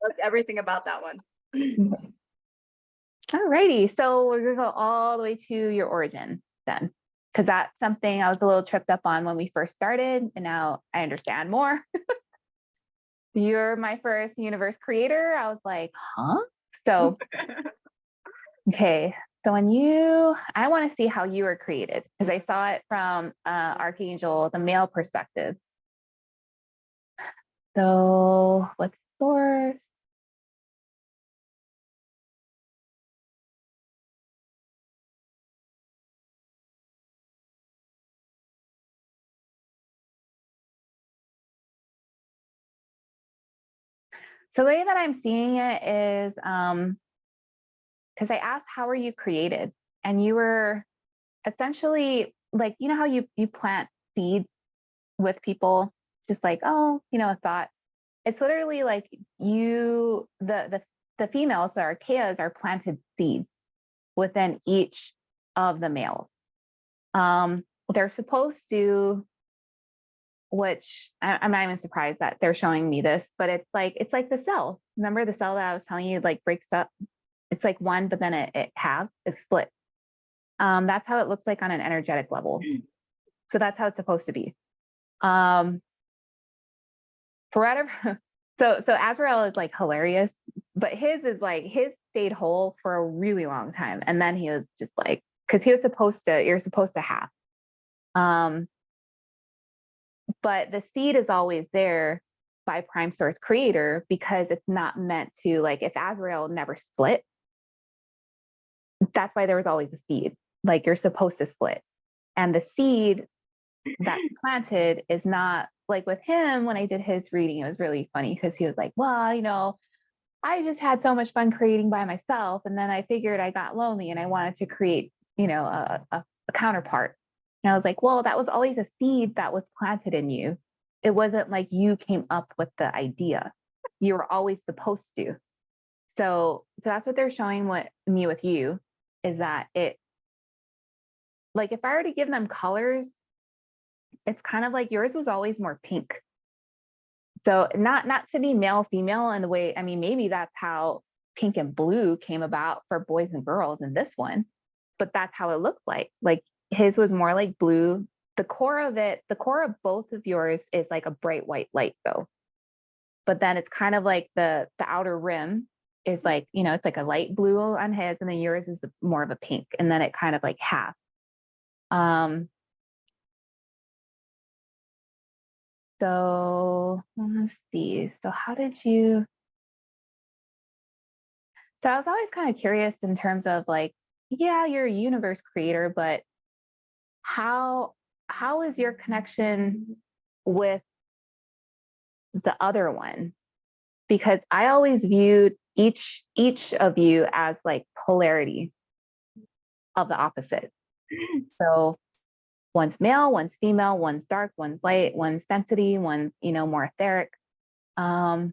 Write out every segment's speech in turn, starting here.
Loved everything about that one. Okay. All righty. So we're going to go all the way to your origin then, because that's something I was a little tripped up on when we first started, and now I understand more. You're my first universe creator. I was like, huh? So, okay. So I want to see how you were created because I saw it from Archangel, the male perspective. So let's source. So the way that I'm seeing it is because I asked, how are you created? And you were essentially like, you know how you plant seeds with people, just like, oh, a thought. It's literally like the females, the archaeas, are planted seeds within each of the males. They're supposed to, which I'm not even surprised that they're showing me this, but it's like the cell. Remember the cell that I was telling you like breaks up? It's like one, but then it split. That's how it looks like on an energetic level. So that's how it's supposed to be. For whatever, so Azrael is like hilarious, but his stayed whole for a really long time, and then he was just like, because you're supposed to have. But the seed is always there by Prime Source Creator because it's not meant to, like, if Azrael never split, that's why there was always a seed. Like, you're supposed to split. And the seed that's planted is not like with him. When I did his reading, it was really funny because he was like, well, I just had so much fun creating by myself. And then I figured I got lonely and I wanted to create, a counterpart. And I was like, well, that was always a seed that was planted in you. It wasn't like you came up with the idea. You were always supposed to. So that's what they're showing me with you is that it, like, if I were to give them colors, it's kind of like yours was always more pink. So not to be male, female in the way, I mean, maybe that's how pink and blue came about for boys and girls in this one, but that's how it looks like. Like his was more like blue. The core of both of yours is like a bright white light though. But then it's kind of like the outer rim is like, it's like a light blue on his, and then yours is more of a pink. And then it kind of like half. So let's see. So how did you? So I was always kind of curious in terms of like, yeah, you're a universe creator, but how is your connection with the other one? Because I always viewed each of you as like polarity of the opposite. So one's male, one's female, one's dark, one's light, one's density, one's more etheric. And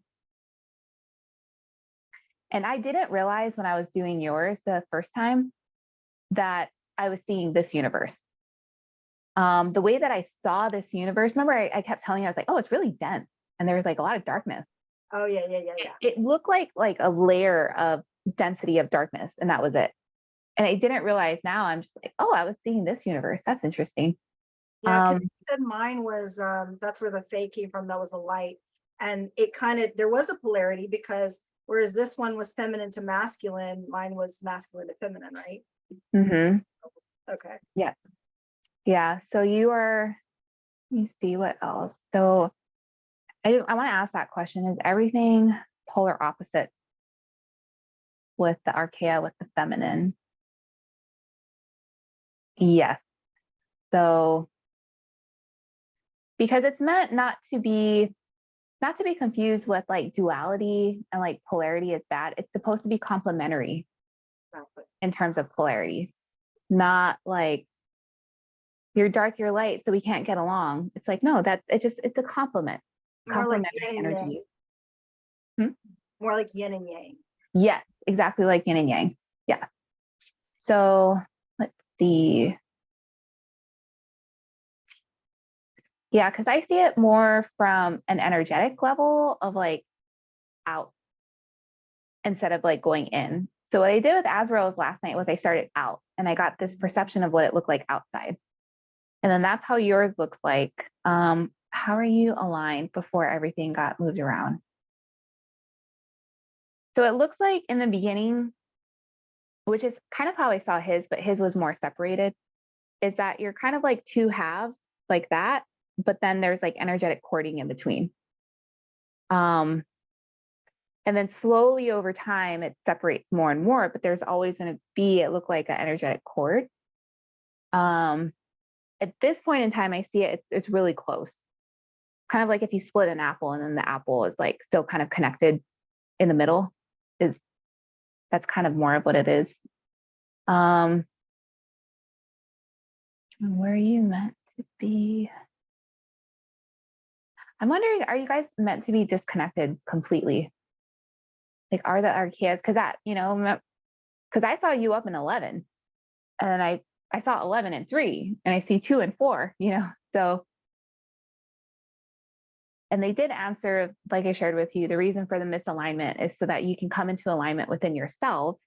I didn't realize when I was doing yours the first time that I was seeing this universe. The way that I saw this universe, remember I kept telling you, I was like, oh, it's really dense. And there was like a lot of darkness. Oh, yeah. It looked like a layer of density of darkness, and that was it. And I didn't realize now, I'm just like, oh, I was seeing this universe. That's interesting. Yeah, because you said mine was, that's where the fae came from. That was the light. And it there was a polarity because whereas this one was feminine to masculine, mine was masculine to feminine, right? Mm-hmm. Okay. Yeah. Yeah. So you are, let me see what else. So I want to ask that question. Is everything polar opposite with the archaea, with the feminine? Yes. So because it's meant not to be confused with like duality and like polarity is bad. It's supposed to be complementary in terms of polarity, not like you're dark, you're light, so we can't get along. It's like, no, it's a complement. More like Complementary yin and energies. yang. More like yin and yang. Yes, exactly like yin and yang. Yeah. So let's see. Yeah, because I see it more from an energetic level of like out. instead of like going in. So what I did with Azrael's last night was I started out and I got this perception of what it looked like outside. And then that's how yours looks like. How are you aligned before everything got moved around? So it looks like in the beginning, which is kind of how I saw his, but his was more separated, is that you're kind of like two halves like that, but then there's like energetic cording in between. And then slowly over time, it separates more and more, but there's always going to be, it looked like an energetic cord. At this point in time, I see it's really close. Kind of like if you split an apple and then the apple is like still kind of connected in the middle, that's kind of more of what it is. Where are you meant to be? I'm wondering, are you guys meant to be disconnected completely? Like, are the archaeas, because that, because I saw you up in 11 and I saw 11 and 3 and I see 2 and 4, so. And they did answer, like I shared with you, the reason for the misalignment is so that you can come into alignment within yourselves,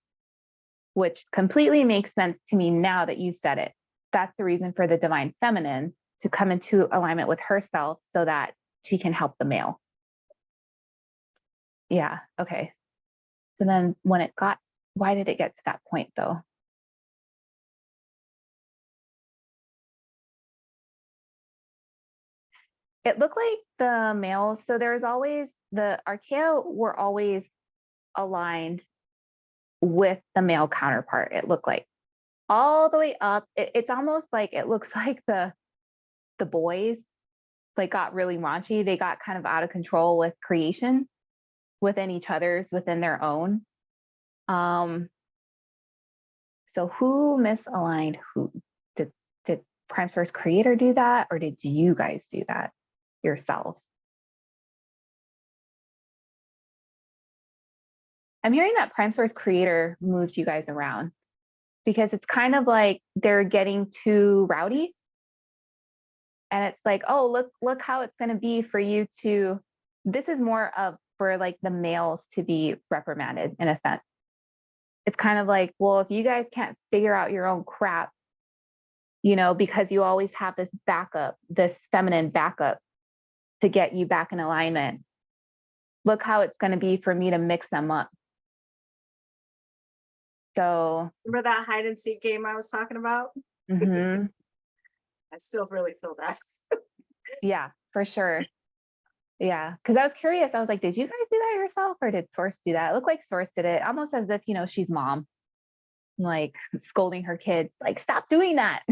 which completely makes sense to me now that you said it. That's the reason for the divine feminine to come into alignment with herself so that she can help the male. Yeah, okay. So then when why did it get to that point though? It looked like the males, so there's always, the archaea were always aligned with the male counterpart, it looked like. All the way up, it's almost like it looks like the boys like got really raunchy. They got kind of out of control with creation within each other's, within their own. So who misaligned who? Did Prime Source Creator do that, or did you guys do that yourselves? I'm hearing that Prime Source Creator moved you guys around because it's kind of like they're getting too rowdy. And it's like, oh, look how it's going to be for you to, this is more of for like the males to be reprimanded in a sense. It's kind of like, well, if you guys can't figure out your own crap, because you always have this backup, this feminine backup to get you back in alignment, look how it's going to be for me to mix them up. So Remember that hide and seek game I was talking about? mhm. I still really feel that. Yeah, for sure. Yeah, because I was curious. I was like, did you guys do that yourself or did Source do that? It looked like Source did it, almost as if, she's mom, like scolding her kids, like, stop doing that.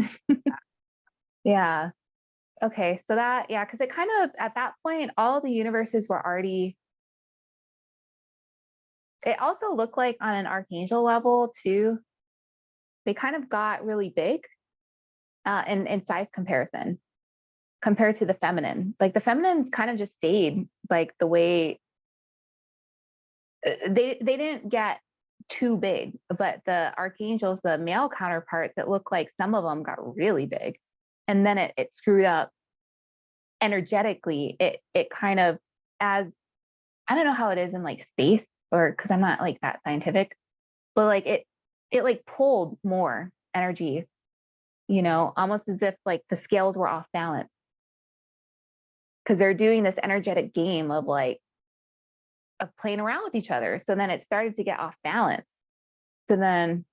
Yeah. Okay. So that, yeah, because it kind of, at that point, all the universes were already, it also looked like on an archangel level too, they kind of got really big in size comparison compared to the feminine. Like the feminine kind of just stayed like the way they didn't get too big, but the archangels, the male counterparts, it looked like some of them got really big, and then it screwed up energetically. It kind of, as I don't know how it is in like space, or because I'm not like that scientific, but like it like pulled more energy, almost as if like the scales were off balance because they're doing this energetic game of playing around with each other. So then it started to get off balance. So then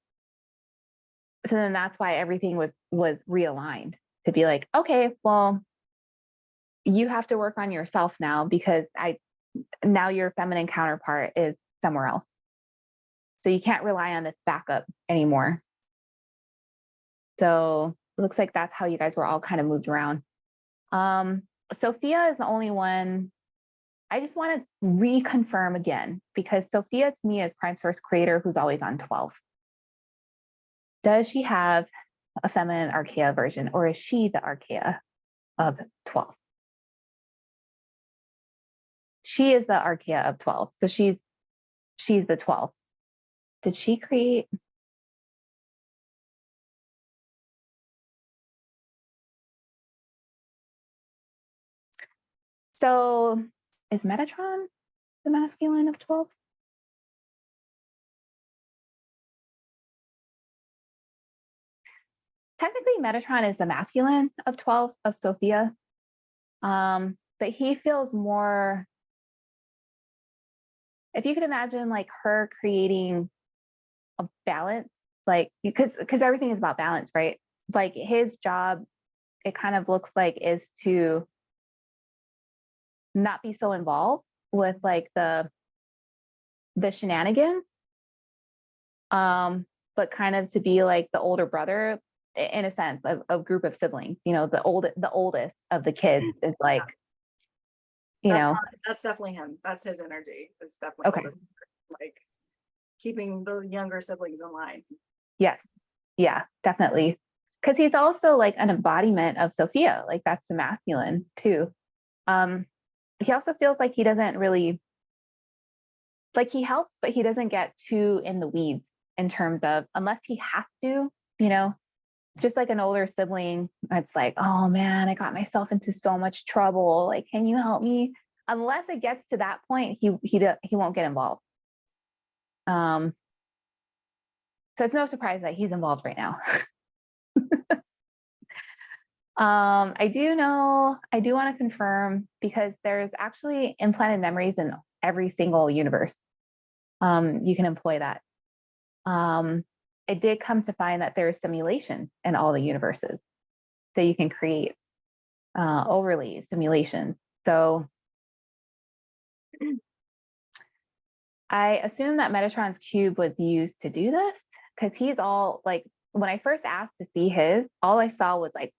that's why everything was realigned to be like, okay, well, you have to work on yourself now because now your feminine counterpart is somewhere else. So you can't rely on this backup anymore. So it looks like that's how you guys were all kind of moved around. Sophia is the only one. I just want to reconfirm again, because Sophia to me is Prime Source Creator who's always on 12. Does she have a feminine archaea version, or is she the archaea of 12? She is the archaea of 12. So she's the 12. Did she create? So is Metatron the masculine of 12? technically Metatron is the masculine of 12 of Sophia. But he feels more, if you could imagine like her creating a balance, like because everything is about balance, right? Like his job, it kind of looks like, is to not be so involved with like the shenanigans, but kind of to be like the older brother in a sense of a group of siblings. You know, the oldest of the kids is like, you know. That's definitely him. That's his energy. It's definitely Okay. like keeping the younger siblings in line. Yes. Yeah, definitely. Because he's also like an embodiment of Sophia. Like that's the masculine too. He also feels like he doesn't really, like he helps, but he doesn't get too in the weeds in terms of, unless he has to, you know, just like an older sibling, it's like, oh man, I got myself into so much trouble. Like, can you help me? Unless it gets to that point, he won't get involved. So it's no surprise that he's involved right now. I do want to confirm, because there's actually implanted memories in every single universe. You can employ that. It did come to find that there's simulations in all the universes that you can create, overlays, simulations. So I assume that Metatron's cube was used to do this, because he's all like, when I first asked to see his, all I saw was like,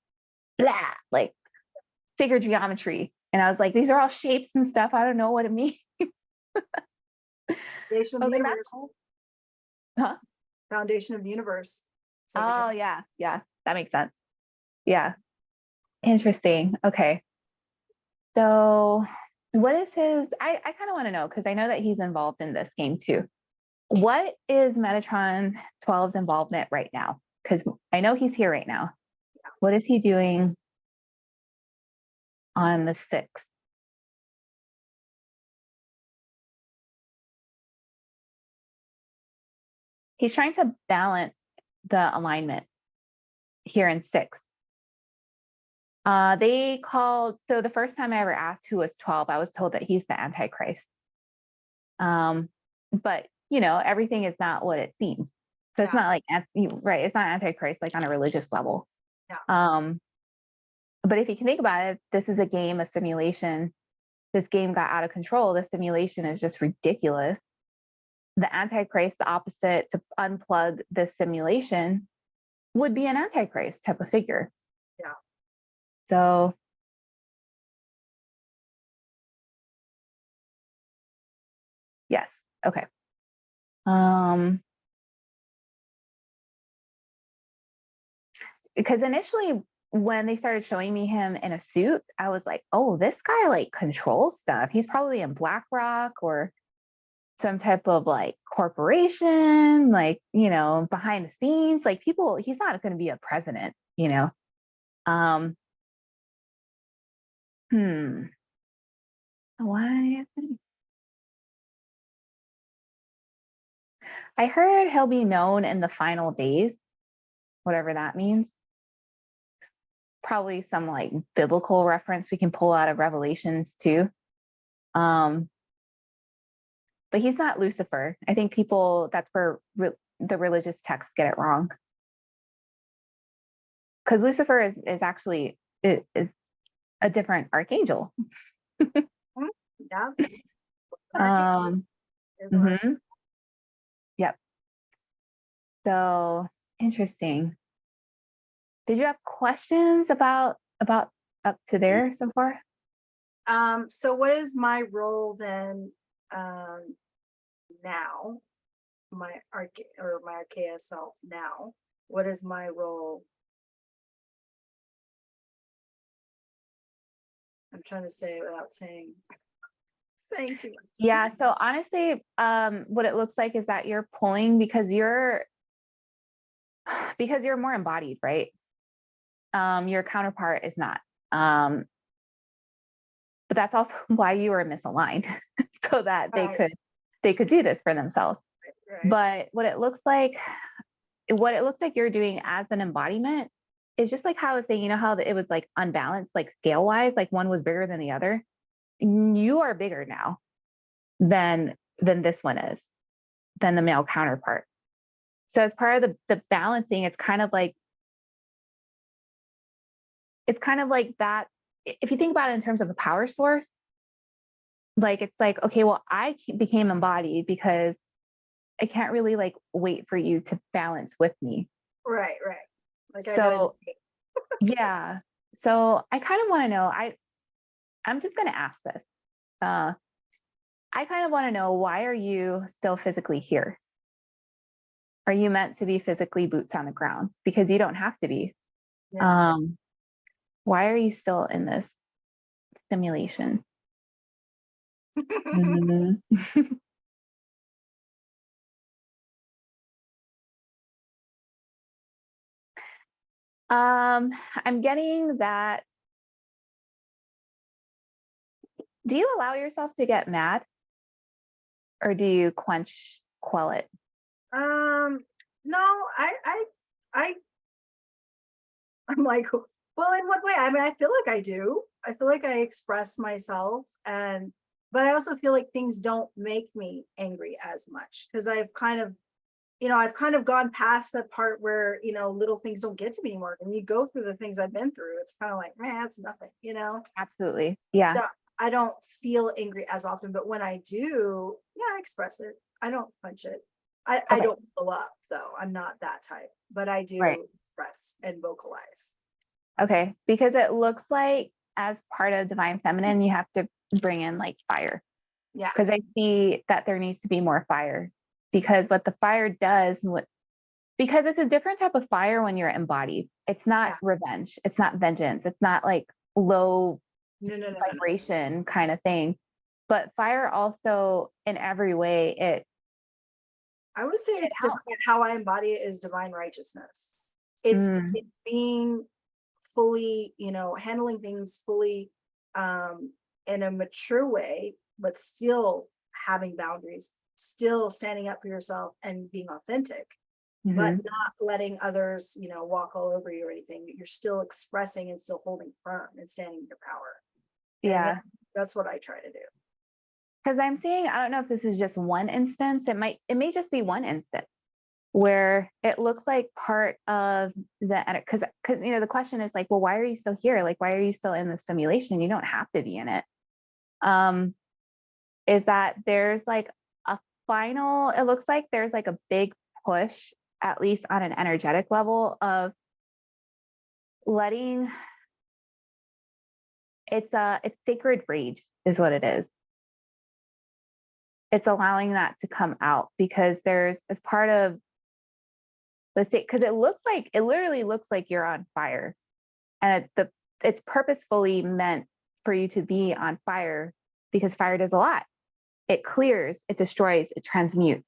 blah, like figure geometry. And I was like, these are all shapes and stuff. I don't know what it means. Foundation of the universe. Huh? Foundation of the universe. Oh, yeah. Yeah. That makes sense. Yeah. Interesting. Okay. So what is his, I kind of want to know, because I know that he's involved in this game too. What is Metatron 12's involvement right now? Because I know he's here right now. What is he doing on the 6th? He's trying to balance the alignment here in 6. They called, so the first time I ever asked who was 12, I was told that he's the Antichrist. But you know, everything is not what it seems. So it's not like, right, it's not Antichrist like on a religious level. Yeah. But if you can think about it, this is a game, a simulation. This game got out of control. The simulation is just ridiculous. The Antichrist, the opposite, to unplug this simulation, would be an Antichrist type of figure. Yeah. So yes. Okay. Because initially when they started showing me him in a suit, I was like, oh, this guy like controls stuff. He's probably in BlackRock or some type of like corporation, like, you know, behind the scenes, like people, he's not going to be a president, you know? Why? I heard he'll be known in the final days, whatever that means. Probably some like biblical reference we can pull out of Revelations too. But he's not Lucifer. I think people, that's where the religious texts get it wrong. Because Lucifer is actually is a different archangel. Yeah. Yep. So interesting. Did you have questions about up to there so far? So what is my role then now? My Archaea self now. What is my role? I'm trying to say it without saying too much. Yeah, so honestly, what it looks like is that you're pulling because you're more embodied, right? Your counterpart is not. But that's also why you were misaligned, so that they could do this for themselves. Right. But what it looks like you're doing as an embodiment it's just like how I was saying, you know how it was like unbalanced, like scale wise, like one was bigger than the other. You are bigger now than this one is, than the male counterpart. So as part of the balancing, it's kind of like that. If you think about it in terms of a power source, like it's like, okay, well, became embodied because I can't really like wait for you to balance with me. Right, right. Like I gotta. So yeah. So I kind of want to know, I'm just gonna ask this. Uh I kind of want to know, why are you still physically here? Are you meant to be physically boots on the ground? Because you don't have to be. Yeah. Um, why are you still in this simulation? Mhm. I'm getting that. Do you allow yourself to get mad, or do you quell it? No, I I'm like, well, in what way? I mean, I feel like I do. I feel like I express myself, and but I also feel like things don't make me angry as much because I've kind of gone past the part where, little things don't get to me anymore. And you go through the things I've been through, it's kind of like, man, it's nothing. Absolutely. Yeah. So I don't feel angry as often, but when I do, yeah, I express it. I don't punch it. I Okay. don't blow up though. I'm not that type, but I Right. do express and vocalize. Okay. Because it looks like as part of divine feminine, you have to bring in like fire. Yeah. Because I see that there needs to be more fire. Because what the fire does, because it's a different type of fire when you're embodied. It's not Yeah. revenge. It's not vengeance. It's not like low No. vibration kind of thing. But fire also, in every way, I would say it it's helps. how I embody it is divine righteousness. It's Mm, it's being fully, handling things fully in a mature way, but still having boundaries, still standing up for yourself and being authentic, but mhm. not letting others, walk all over you or anything. You're still expressing and still holding firm and standing in your power. And Yeah. that's what I try to do. Because I'm seeing, I don't know if this is just one instance. It may just be one instance where it looks like part of because the question is like, well, why are you still here? Like, why are you still in the simulation? You don't have to be in it. Um, is that there's like a final, it looks like there's like a big push, at least on an energetic level, of letting it's sacred rage is what it is. It's allowing that to come out because there's as part of the state, because it literally looks like you're on fire, and it's purposefully meant for you to be on fire because fire does a lot. It clears, it destroys, it transmutes.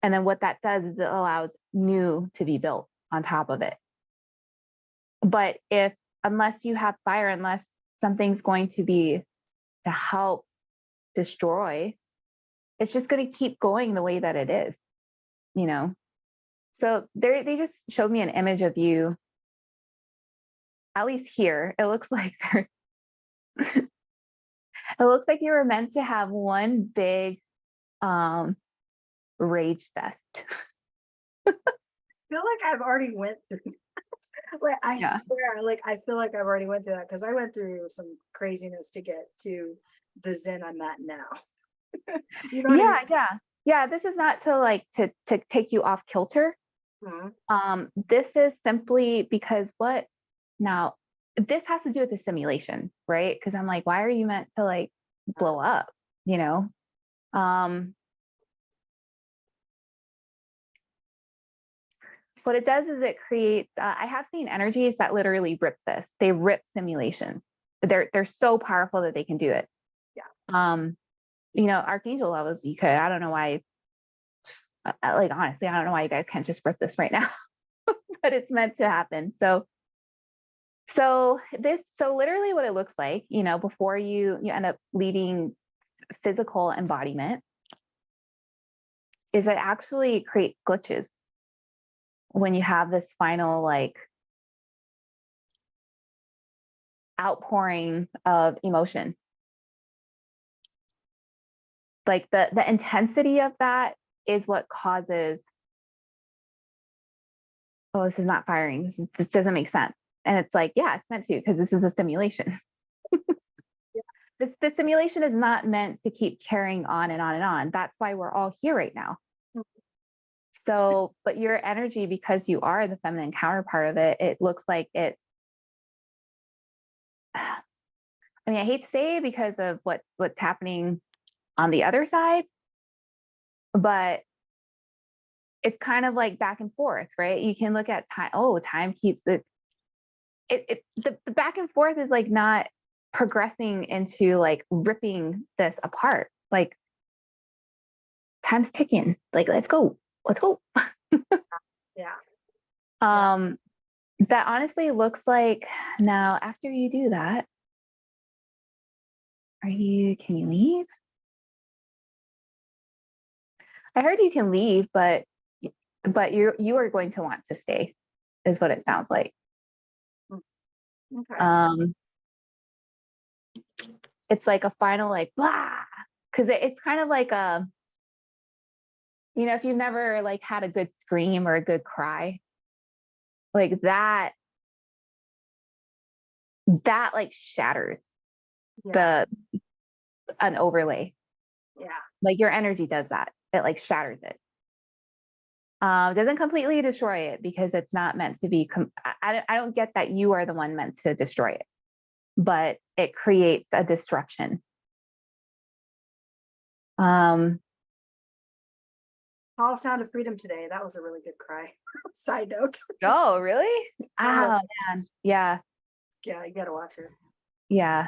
And then what that does is it allows new to be built on top of it. But unless you have fire, unless something's going to be to help destroy, it's just going to keep going the way that it is, you know? So they just showed me an image of you, at least here. It looks like it looks like you were meant to have one big um rage fest. I feel like I've already went through like I Yeah. swear, like I feel like I've already went through that because I went through some craziness to get to the zen I'm at now. You know what I mean? Yeah, this is not to like to take you off kilter. Mhm. This is simply because what now this has to do with the simulation, right? Because I'm like, why are you meant to like blow up, you know? Um, what it does is it creates, I have seen energies that literally rip this. They rip simulation. They're so powerful that they can do it. Yeah. Archangel levels, you could, I don't know why, like honestly, I don't know why you guys can't just rip this right now, but it's meant to happen. So literally what it looks like, before you end up leaving physical embodiment, is it actually creates glitches when you have this final like outpouring of emotion. Like the intensity of that is what causes, oh, this is not firing. This doesn't make sense. And it's like, yeah, it's meant to, because this is a simulation. The simulation is not meant to keep carrying on and on and on. That's why we're all here right now. So, but your energy, because you are the feminine counterpart of it, it looks like it's, I mean, I hate to say it because of what's happening on the other side, but it's kind of like back and forth, right? You can look at time. Oh, time keeps it. The back and forth is like not progressing into like ripping this apart. Like time's ticking. Like let's go. Yeah. That honestly looks like, now after you do that, can you leave? I heard you can leave, but you are going to want to stay, is what it sounds like. Okay. It's like a final like blah, because it's kind of like if you've never like had a good scream or a good cry, like that like shatters an overlay. Yeah. Like your energy does that. It like shatters it. Doesn't completely destroy it, because it's not meant to be. I don't get that you are the one meant to destroy it, but it creates a destruction. All Sound of Freedom today. That was a really good cry. Side note. Oh, really? Oh, man. Yeah. Yeah, you gotta watch it. Yeah.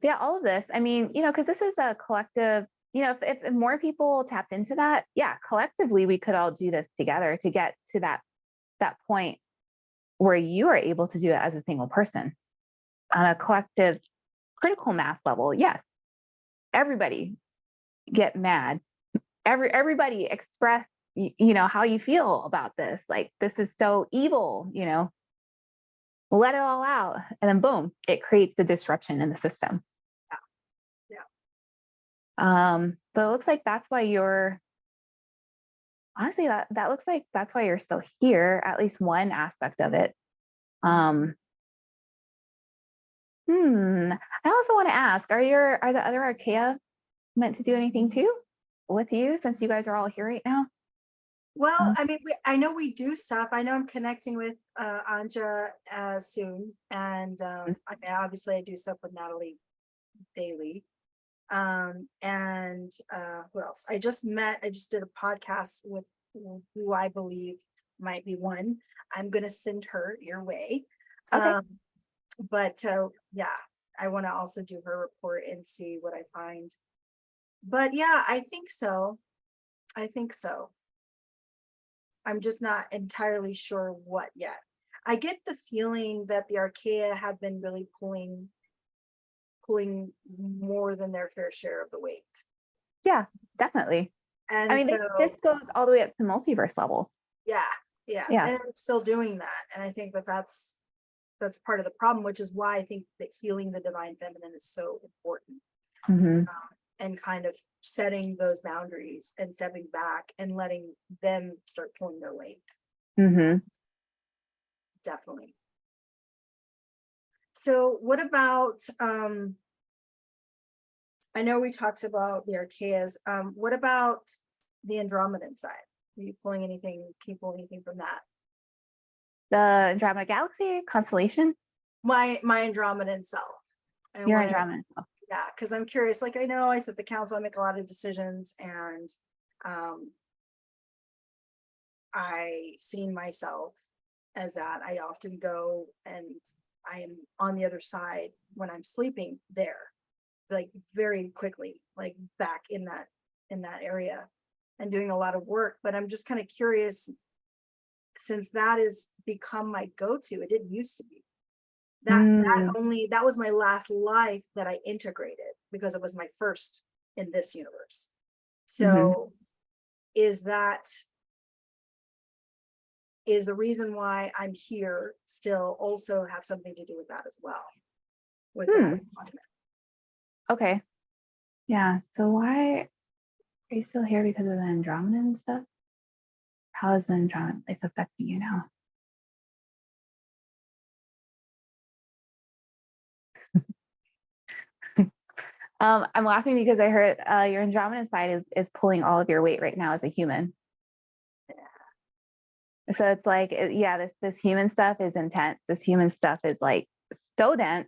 Yeah, all of this. I mean, because this is a collective, if more people tapped into that, yeah, collectively we could all do this together to get to that point where you are able to do it as a single person on a collective critical mass level. Yes. Everybody get mad. Everybody express, how you feel about this. Like, this is so evil, let it all out. And then boom, it creates the disruption in the system. But it looks like that's why honestly, that looks like that's why you're still here, at least one aspect of it. I also want to ask, are the other Archaea meant to do anything too with you, since you guys are all here right now? Well, I mean, I know we do stuff. I know I'm connecting with Anja soon, and I mean, obviously I do stuff with Natalie daily. And who else? I just did a podcast with who I believe might be one. I'm gonna send her your way. Okay. But yeah, I want to also do her report and see what I find. But yeah, I think so. I'm just not entirely sure what yet. I get the feeling that the Archaea have been really pulling more than their fair share of the weight. Yeah, definitely. And I mean, this goes all the way up to multiverse level. Yeah. And I'm still doing that. And I think that's part of the problem, which is why I think that healing the divine feminine is so important. And kind of setting those boundaries and stepping back and letting them start pulling their weight. Definitely. So what about, I know we talked about the Archaeas. What about the Andromedan side? Are you pulling anything? Can you pull anything from that? The Andromeda Galaxy constellation? My Andromedan self. Your Andromedan self. Yeah, because I'm curious. Like, I know I sit the council, I make a lot of decisions, and I seen myself as that. I often go and I am on the other side when I'm sleeping there, like very quickly, like back in that area and doing a lot of work. But I'm just kind of curious, since that has become my go-to. It didn't used to be. That was my last life that I integrated, because it was my first in this universe. So is that is the reason why I'm here still also have something to do with that as well. With that embodiment. Okay. Yeah. So why are you still here? Because of the Andromedan stuff? How is the Andromedan life affecting you now? I'm laughing because I heard your Andromedan side is pulling all of your weight right now as a human. So it's like, yeah, this human stuff is intense. This human stuff is like so dense.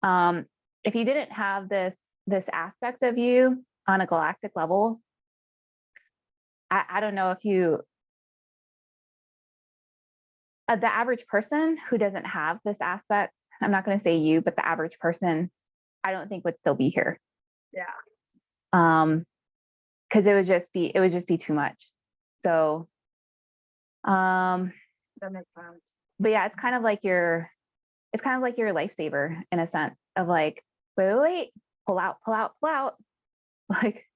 If you didn't have this aspect of you on a galactic level, I don't know if you, the average person who doesn't have this aspect, I'm not going to say you, but the average person, I don't think would still be here. Yeah. Because it would just be too much. So, that makes sense. but yeah, it's kind of like your lifesaver in a sense of like, wait, pull out. Like,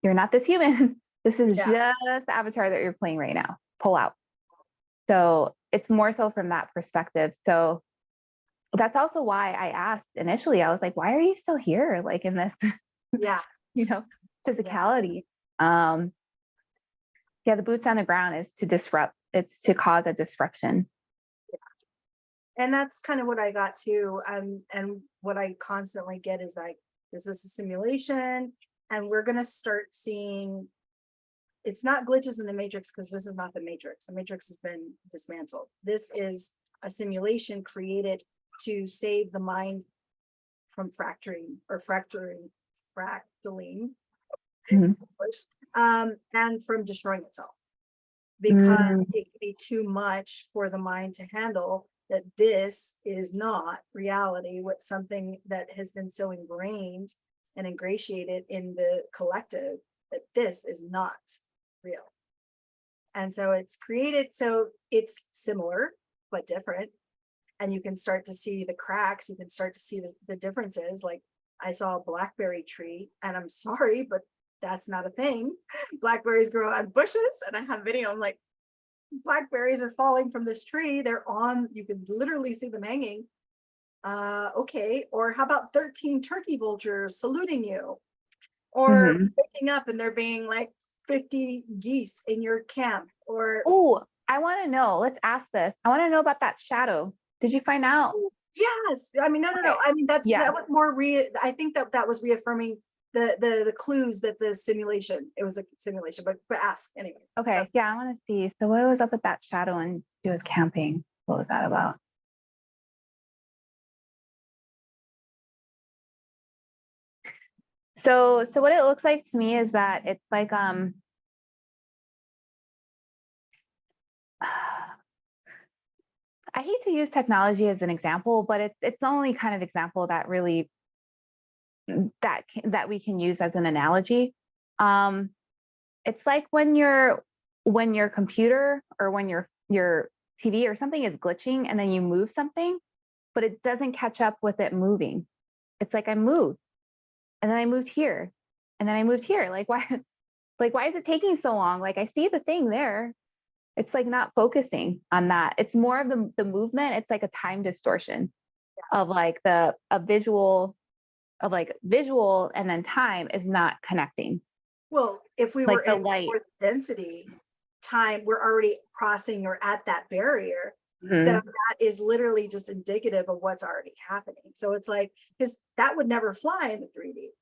you're not this human. This is just the avatar that you're playing right now. Pull out. So it's more so from that perspective. So that's also why I asked initially, I was like, why are you still here? Like in this, physicality. Yeah, the boots on the ground is to disrupt. It's to cause a disruption. Yeah. And that's kind of what I got too. And what I constantly get is like, this is a simulation, and we're going to start seeing, it's not glitches in the matrix, because this is not the matrix. The matrix has been dismantled. This is a simulation created to save the mind from fractaling, and from destroying itself, because it can be too much for the mind to handle, that this is not reality, what something that has been so ingrained and ingratiated in the collective, that this is not real. And so it's created, so it's similar but different, and you can start to see the cracks, you can start to see the differences. Like, I saw a blackberry tree, and I'm sorry, but that's not a thing. Blackberries grow on bushes, and I have video, I'm like, blackberries are falling from this tree, they're on, you can literally see them hanging. Okay, or how about 13 turkey vultures saluting you, or waking up and there being like 50 geese in your camp, or I want to know, let's ask this, I want to know about that shadow. Did you find out? Yes, I mean, no, I mean, that was more I think that was reaffirming the clues that the simulation, it was a simulation, but ask anyway. Okay, yeah, I want to see. So what was up with that shadow and she was camping? What was that about? So what it looks like to me is that it's like I hate to use technology as an example, but it's the only kind of example that really that we can use as an analogy. It's like when your computer or when your TV or something is glitching and then you move something, but it doesn't catch up with it moving. It's like I moved and then I moved here and then I moved here. Like why is it taking so long? Like I see the thing there. It's like not focusing on that. It's more of the movement. It's like a time distortion of like a visual and then time is not connecting. Well, if we like were the in light fourth density time, we're already crossing or at that barrier. So that is literally just indicative of what's already happening. So it's like, because that would never fly in the 3D,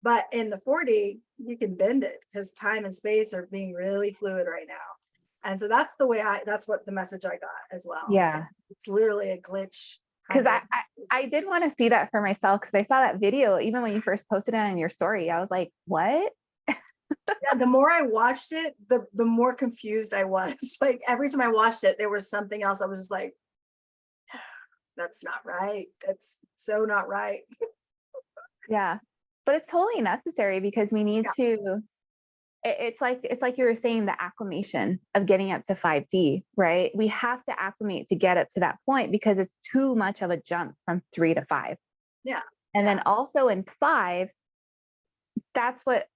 but in the 4D, you can bend it because time and space are being really fluid right now. And so that's the way that's what the message I got as well. Yeah. It's literally a glitch. Because I did want to see that for myself, because I saw that video, even when you first posted it on your story, I was like, what? Yeah, the more I watched it, the more confused I was. Like every time I watched it, there was something else. I was just like, that's not right. That's so not right. Yeah, but it's totally necessary because we need to. It's like you were saying, the acclimation of getting up to 5D, right? We have to acclimate to get up to that point because it's too much of a jump from 3 to 5. Yeah. And then also in 5, that's what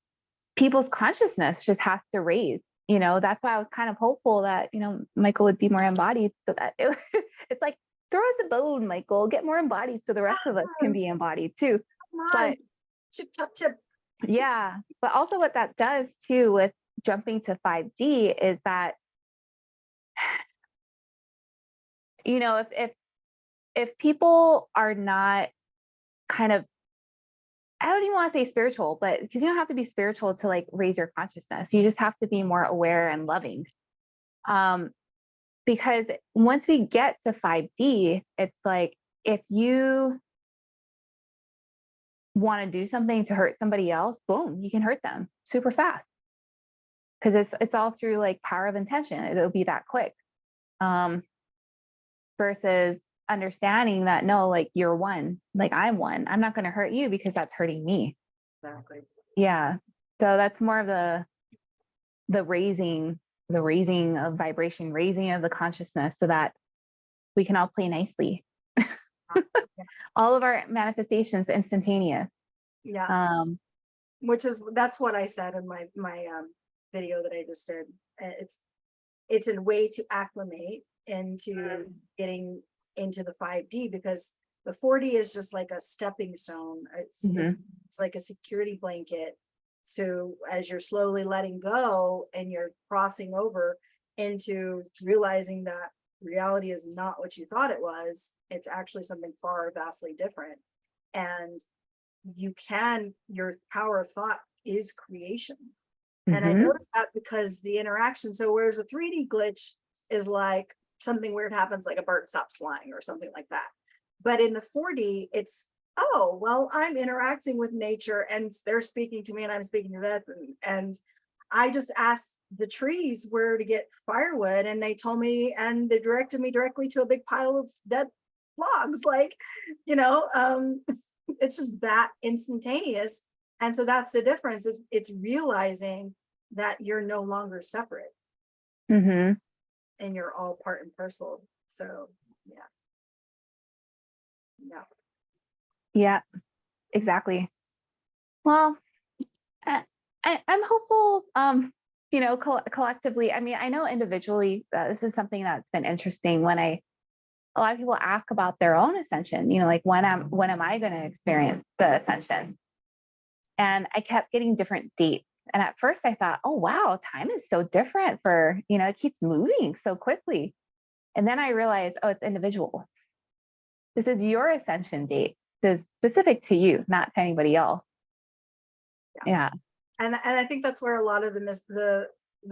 people's consciousness just has to raise. you know, that's why I was kind of hopeful that, you know, Michael would be more embodied so that it's like, throw us a bone, Michael, get more embodied so the rest of us can be embodied too. Come on, But chip, chop, chip. yeah, but also what that does too with jumping to 5D is that, you know, if people are not kind of, I don't even want to say spiritual, but because you don't have to be spiritual to like raise your consciousness. You just have to be more aware and loving. Because once we get to 5D, it's like if you want to do something to hurt somebody else, boom, you can hurt them super fast. Because it's all through like power of intention. It'll be that quick. Versus understanding that no, like you're one, like I'm one. I'm not going to hurt you because that's hurting me. Exactly. Yeah. So that's more of the raising of vibration, raising of the consciousness so that we can all play nicely. All of our manifestations instantaneous. Yeah. That's what I said in my video that I just did. It's a way to acclimate into getting into the 5D, because the 4D is just like a stepping stone. It's like a security blanket. So as you're slowly letting go and you're crossing over into realizing that reality is not what you thought it was, it's actually something far vastly different. And your power of thought is creation. And I noticed that because the interaction, so whereas a 3D glitch is like something weird happens, like a bird stops flying or something like that. But in the 4D, it's, oh, well, I'm interacting with nature and they're speaking to me and I'm speaking to them. And I just asked the trees where to get firewood and they told me, and they directed me directly to a big pile of dead logs. Like, you know, it's just that instantaneous. And so that's the difference, is it's realizing that you're no longer separate and you're all part and parcel. So yeah, exactly. Well, I'm hopeful, you know, collectively. I mean, I know individually, this is something that's been interesting when a lot of people ask about their own ascension, you know, like when am I going to experience the ascension? And I kept getting different dates. And at first I thought, oh, wow, time is so different for, you know, it keeps moving so quickly. And then I realized, oh, it's individual. This is your ascension date. This is specific to you, not to anybody else. Yeah. And I think that's where a lot of the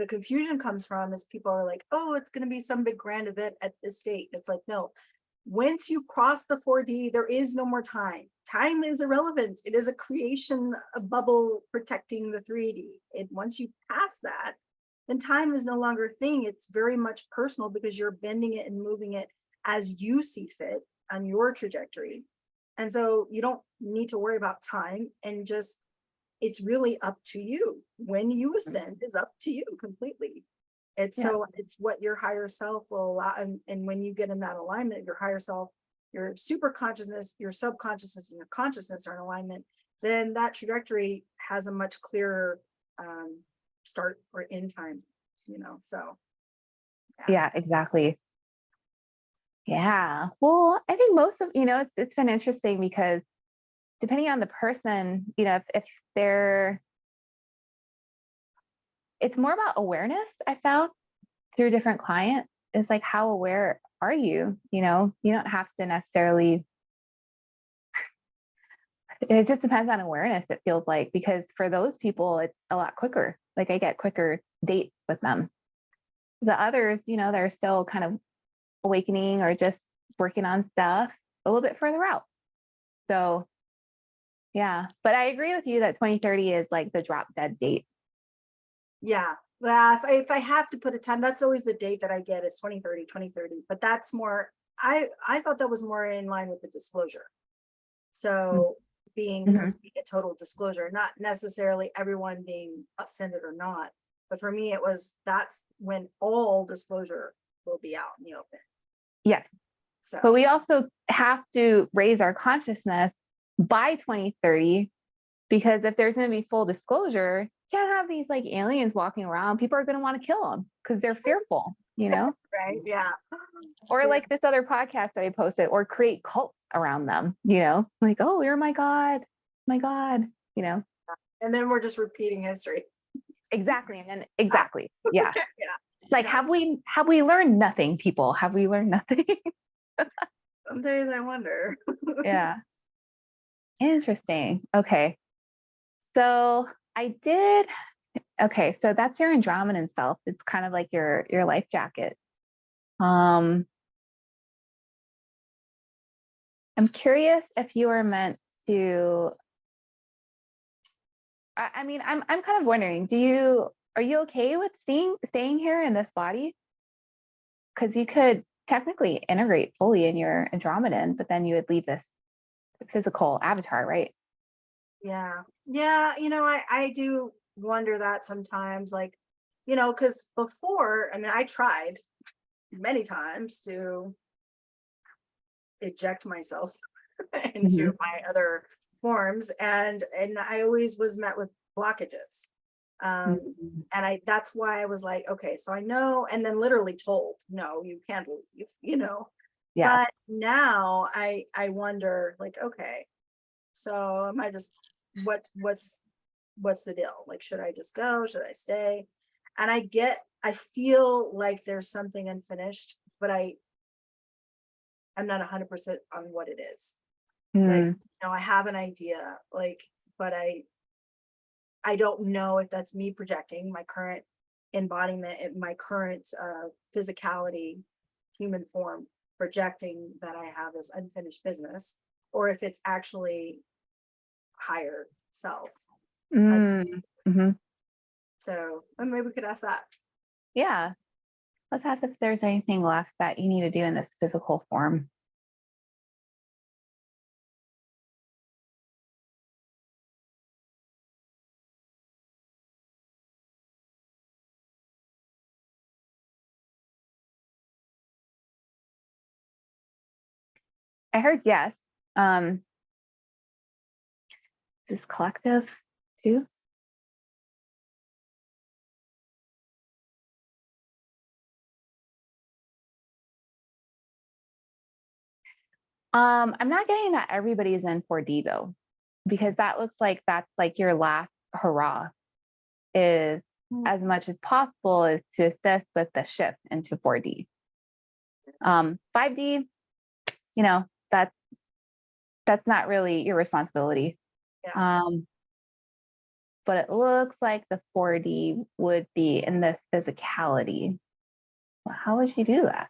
confusion comes from, is people are like, oh, it's going to be some big grand event at this date. It's like, no, once you cross the 4D, there is no more time. Time is irrelevant. It is a creation, a bubble protecting the 3D. Once you pass that, then time is no longer a thing. It's very much personal because you're bending it and moving it as you see fit on your trajectory. And so you don't need to worry about time, and just, it's really up to you. When you ascend is up to you completely. So it's what your higher self will allow. And when you get in that alignment, your higher self, your super consciousness, your subconsciousness, and your consciousness are in alignment, then that trajectory has a much clearer start or end time, you know. So yeah, exactly. Yeah. Well, I think most of, you know, it's been interesting because depending on the person, you know, if they're, it's more about awareness. I found through different clients, is like, how aware are you? You know, you don't have to necessarily, it just depends on awareness, it feels like, because for those people, it's a lot quicker. Like I get quicker dates with them. The others, you know, they're still kind of awakening or just working on stuff a little bit further out. So yeah, but I agree with you that 2030 is like the drop dead date. yeah. Well, if I have to put a time, that's always the date that I get, is 2030. But that's more, I thought that was more in line with the disclosure. So being complete a total disclosure, not necessarily everyone being ascended or not, but for me, that's when all disclosure will be out in the open. Yes. So, but we also have to raise our consciousness by 2030, because if there's going to be full disclosure, can't have these like aliens walking around. People are going to want to kill them because they're fearful, you know? Right. Yeah. Or Yeah. like this other podcast that I posted, or create cults around them, you know? Like, oh, you're my God, you know? And then we're just repeating history. Exactly. And then exactly. Yeah. Yeah. It's like, Yeah. have we learned nothing, people? Have we learned nothing? Some days I wonder. Yeah. Interesting. Okay. So I did. Okay. So that's your Andromedan self. It's kind of like your life jacket. I'm curious if you were meant to. I mean, I'm kind of wondering. Are you okay with staying here in this body? Because you could technically integrate fully in your Andromedan, but then you would leave this physical avatar, right? Yeah. Yeah. I do wonder that sometimes, like, because before, I mean, I tried many times to eject myself into Mhm. my other forms, and I always was met with blockages. Mhm. And that's why I was like, okay, so I know, and then literally told, no, you can't leave. Yeah. But now I wonder, like, okay, so am I just what's the deal? Like, should I just go? Should I stay? And I feel like there's something unfinished, but I'm not 100% on what it is. Like, Mm. I have an idea, like, but I don't know if that's me projecting my current embodiment, my current physicality, human form, projecting that I have this unfinished business, or if it's actually higher self. Mm. Mhm. So maybe we could ask that. Yeah. Let's ask if there's anything left that you need to do in this physical form. I heard yes. Um, is this collective too? I'm not getting that everybody's in 4D though, because that looks like that's like your last hurrah is as much as possible is to assist with the shift into 4D. 5D, you know, that's not really your responsibility. Yeah. Um, but it looks like the 4D would be in this physicality. Well, how would you do that?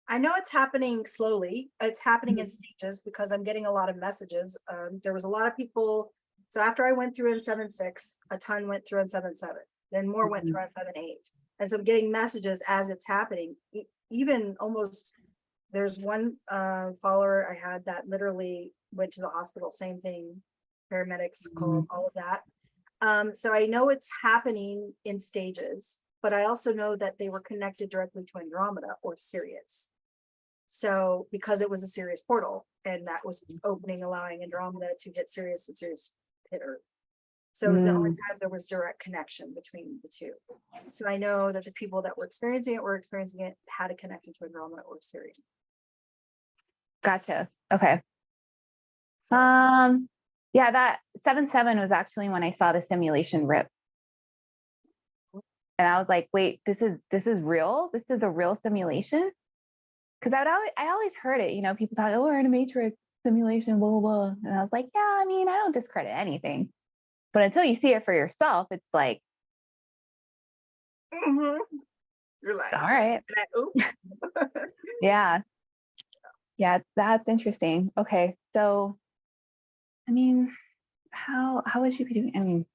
I know it's happening slowly. It's happening in Mhm. stages because I'm getting a lot of messages. There was a lot of people. So after I went through in 7.6, a ton went through in 7.7, then more went through Mhm. in 7.8. And so I'm getting messages as it's happening. Even almost, there's one follower I had that literally went to the hospital, same thing, paramedics called, all of that. So I know it's happening in stages, but I also know that they were connected directly to Andromeda or Sirius. So because it was a Sirius portal, and that was opening, allowing Andromeda to hit Sirius, and Sirius hit Earth. So it was the only Mm, time there was direct connection between the two. So I know that the people that were experiencing it had a connection to Andromeda or Sirius. gotcha. Okay. So Yeah, that 7.7 was actually when I saw the simulation rip. And I was like, wait, this is real? This is a real simulation? Because I always heard it, you know, people talk, oh, we're in a matrix simulation, blah, blah, blah. And I was like, yeah, I mean, I don't discredit anything. But until you see it for yourself, it's like, mhm. You're like, all right. oh, Yeah. Yeah, that's interesting. Okay. So, I mean, how would you be doing? I mean,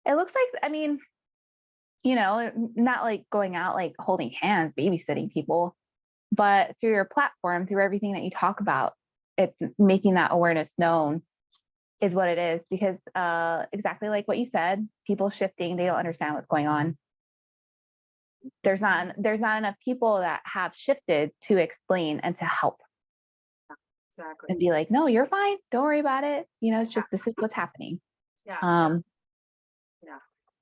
it looks like, I mean, you know, not like going out, like holding hands, babysitting people, but through your platform, through everything that you talk about, it's making that awareness known is what it is. Because exactly like what you said, people shifting, they don't understand what's going on. There's not enough people that have shifted to explain and to help. exactly. and be like, no, you're fine. Don't worry about it. It's just, this is what's happening. Yeah. Um,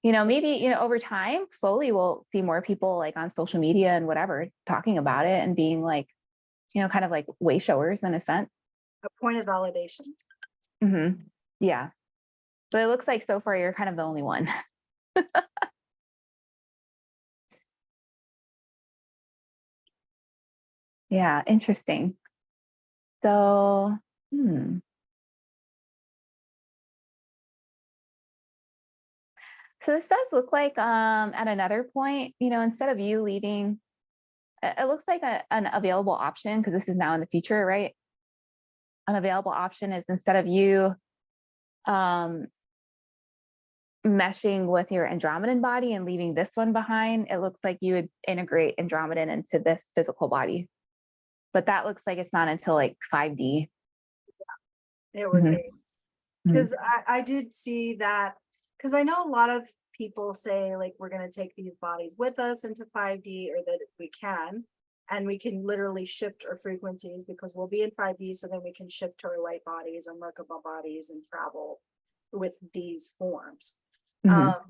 Yeah. maybe, over time, slowly we'll see more people like on social media and whatever talking about it and being like, kind of like way showers in a sense. A point of validation. Yeah. But it looks like so far you're kind of the only one. Yeah, interesting. So, So this does look like at another point, instead of you leaving, it looks like an available option, because this is now in the future, right? An available option is, instead of you um, meshing with your Andromedan body and leaving this one behind, it looks like you would integrate Andromedan into this physical body. But that looks like it's not until like 5D. It would be. Mhm. Because I did see that, because I know a lot of people say like we're going to take these bodies with us into 5D, or that we can, and we can literally shift our frequencies because we'll be in 5D, so then we can shift to our light bodies or Merkaba bodies and travel with these forms. Mhm.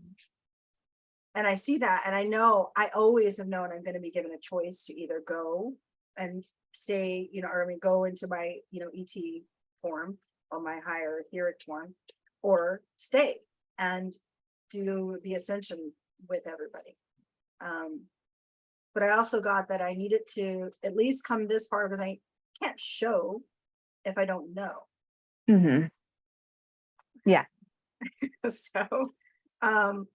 And I see that, and I know, I always have known I'm going to be given a choice to either go and stay, or I mean, go into my, ET form or my higher etheric form, or stay and do the ascension with everybody. But I also got that I needed to at least come this far, because I can't show if I don't know. Mhm. Yeah. So, um,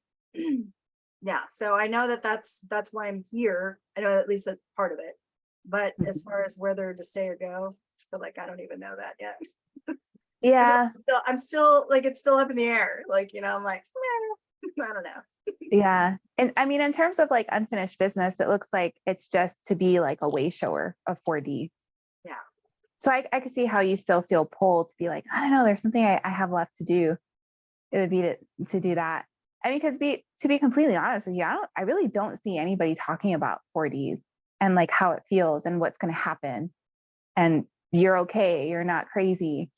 yeah, so I know that that's why I'm here. I know at least that's part of it. But as far as whether to stay or go, I feel like I don't even know that yet. Yeah. I'm still like, it's still up in the air. Like, I'm like, I don't know. Yeah. And I mean, in terms of like unfinished business, it looks like it's just to be like a way shower of 4D. Yeah. So I could see how you still feel pulled to be like, I don't know, there's something I have left to do. It would be to do that. I mean, because to be completely honest with you, I really don't see anybody talking about 4D and like how it feels and what's going to happen. And you're okay. You're not crazy,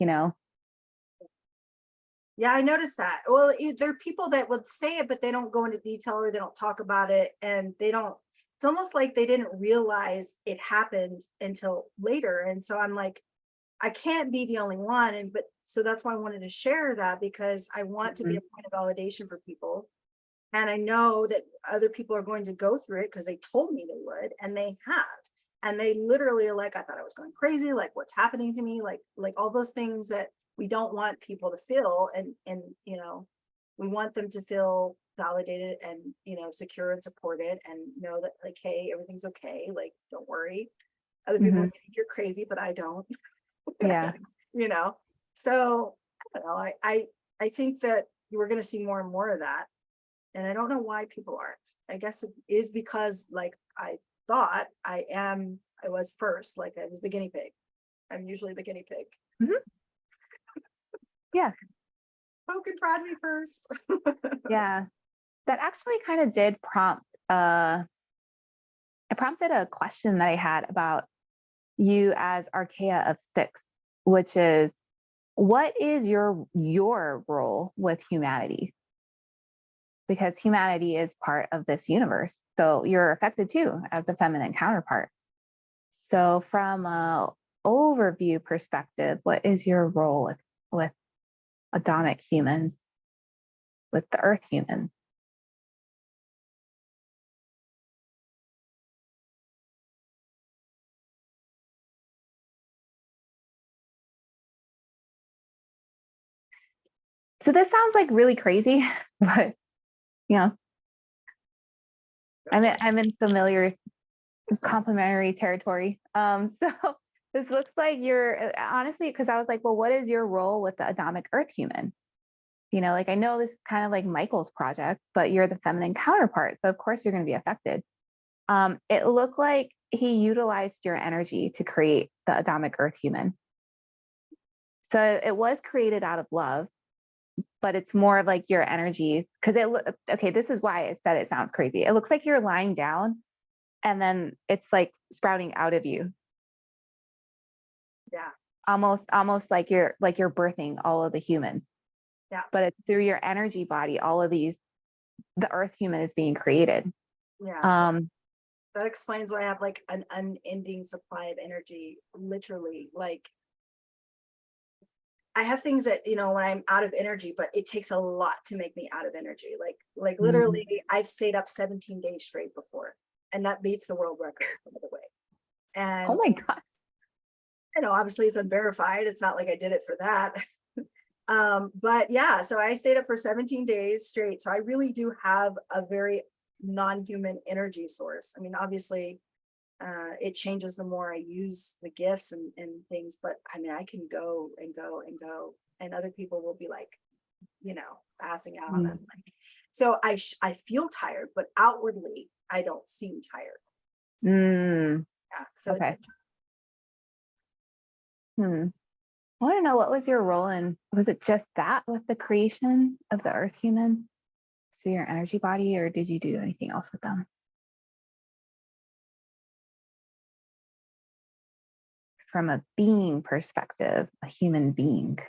Yeah, I noticed that. Well, there are people that would say it, but they don't go into detail, or they don't talk about it, and they don't. It's almost like they didn't realize it happened until later. And so I'm like, I can't be the only one. And but so that's why I wanted to share that, because I want to be a point of validation for people. And I know that other people are going to go through it because they told me they would, and they have. And they literally are like, I thought I was going crazy, like what's happening to me, like all those things that we don't want people to feel. And we want them to feel validated and secure and supported, and know that like, hey, everything's okay, like don't worry. Other people Mhm. think you're crazy, but I don't. Yeah. you know. So I don't know. I think that we're gonna see more and more of that. And I don't know why people aren't. I guess it is because like I thought I was first, like I was the guinea pig. I'm usually the guinea pig. Mhm. Yeah. Who can prod me first? Yeah. That actually kind of did it prompted a question that I had about you as Archaea of 6, which is, what is your role with humanity? Because humanity is part of this universe. So you're affected too as the feminine counterpart. So from a overview perspective, what is your role with Adamic humans, with the Earth humans? So this sounds like really crazy, but you know, I'm in familiar complementary territory. So this looks like you're honestly, because I was like, well, what is your role with the Adamic Earth human? Like I know this is kind of like Michael's project, but you're the feminine counterpart. So of course you're going to be affected. It looked like he utilized your energy to create the Adamic Earth human. So it was created out of love, but it's more of like your energy. Because okay, this is why I said it sounds crazy. It looks like you're lying down and then it's like sprouting out of you. Yeah. almost like you're birthing all of the humans. Yeah. But it's through your energy body, all of these, the earth human is being created. Yeah. That explains why I have like an unending supply of energy. Literally, like I have things that, you know, when I'm out of energy, but it takes a lot to make me out of energy. Like literally, I've stayed up 17 days straight before, and that beats the world record, by the way. Oh And my gosh. you know, obviously it's unverified. It's not like I did it for that. But yeah, so I stayed up for 17 days straight. So I really do have a very non-human energy source. I mean, obviously, it changes the more I use the gifts and things, but I mean, I can go and go and go, and other people will be like, you know, passing out. And like, so I feel tired, but outwardly I don't seem tired. Yeah. So Okay. it's I want to know, what was your role in, was it just that with the creation of the earth human? So your energy body, or did you do anything else with them? From a being perspective, a human being.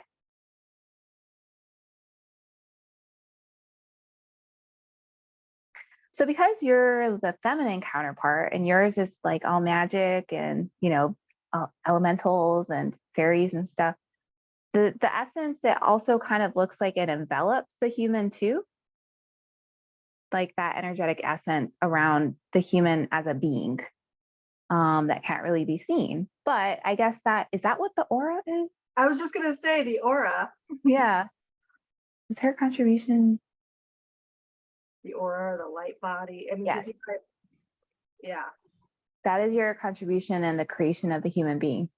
So because you're the feminine counterpart and yours is like all magic and, you know, elementals and fairies and stuff, the essence, it also kind of looks like it envelops the human too. Like that energetic essence around the human as a being, that can't really be seen. But I guess is that what the aura is? I was just gonna say the aura. Yeah. Is her contribution? The aura, the light body. I mean, Yes. Yeah. That is your contribution in the creation of the human being.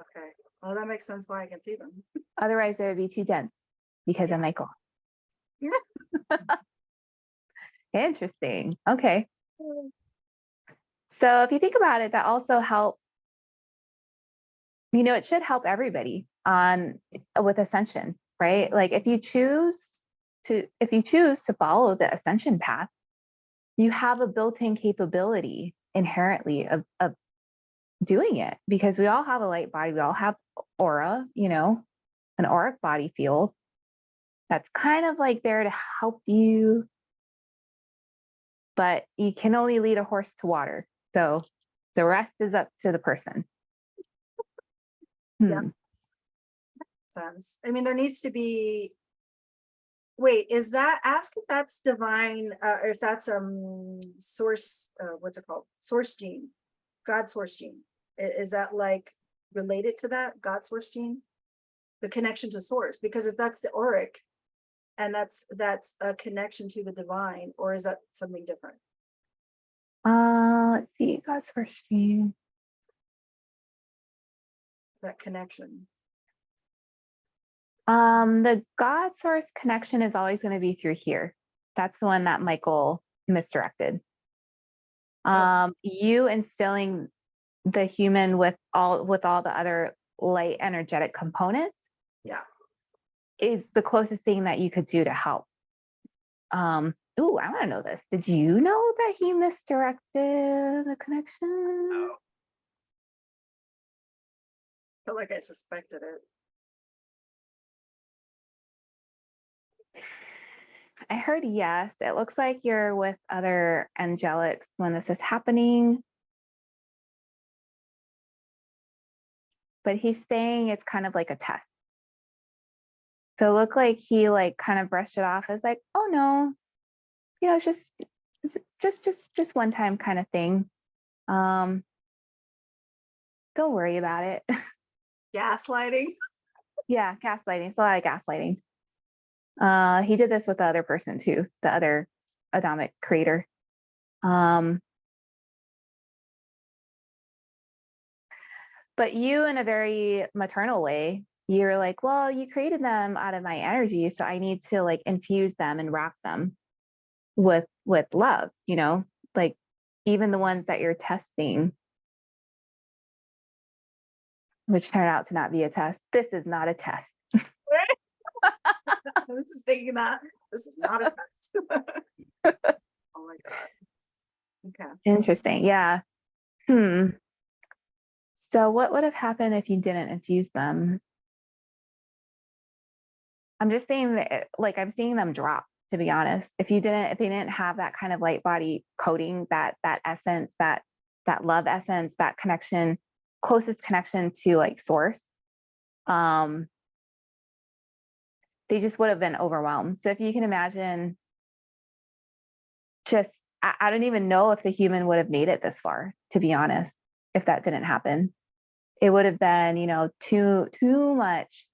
Okay. Well, that makes sense why I can see them. Otherwise, they would be too dense because of Michael. Interesting. Okay. So if you think about it, that also helps, you know, it should help everybody with ascension, right? Like if you choose to follow the ascension path, you have a built-in capability inherently of doing it, because we all have a light body, we all have aura, you know, an auric body field that's kind of like there to help you, but you can only lead a horse to water. So the rest is up to the person. Yeah. Sense. I mean, there needs to be. Wait, ask if that's divine, or if that's source, what's it called? Source gene, God source gene. Is that like related to that God source gene? The connection to source, because if that's the auric, and that's a connection to the divine, or is that something different? Let's see, God's first gene. That connection. The God source connection is always going to be through here. That's the one that Michael misdirected. You instilling the human with all the other light energetic components, yeah, is the closest thing that you could do to help. Ooh, I want to know this. Did you know that he misdirected the connection? No. I feel like I suspected it. I heard yes. It looks like you're with other angelics when this is happening. But he's saying it's kind of like a test. So it looked like he like kind of brushed it off as like, oh no, you know, it's just one time kind of thing. Don't worry about it. Gaslighting. Yeah, gaslighting. It's a lot of gaslighting. He did this with the other person too, the other Adamic creator. But you, in a very maternal way, you're like, well, you created them out of my energy, so I need to like infuse them and wrap them with love, you know, like even the ones that you're testing, which turned out to not be a test. This is not a test. I was just thinking that this is not a test. Oh my God. Okay. Interesting. Yeah. So what would have happened if you didn't infuse them? I'm just saying that, like, I'm seeing them drop, to be honest. If they didn't have that kind of light body coating, that essence, that love essence, that connection, closest connection to like source, um, they just would have been overwhelmed. So if you can imagine, just I don't even know if the human would have made it this far, to be honest, if that didn't happen. It would have been, too much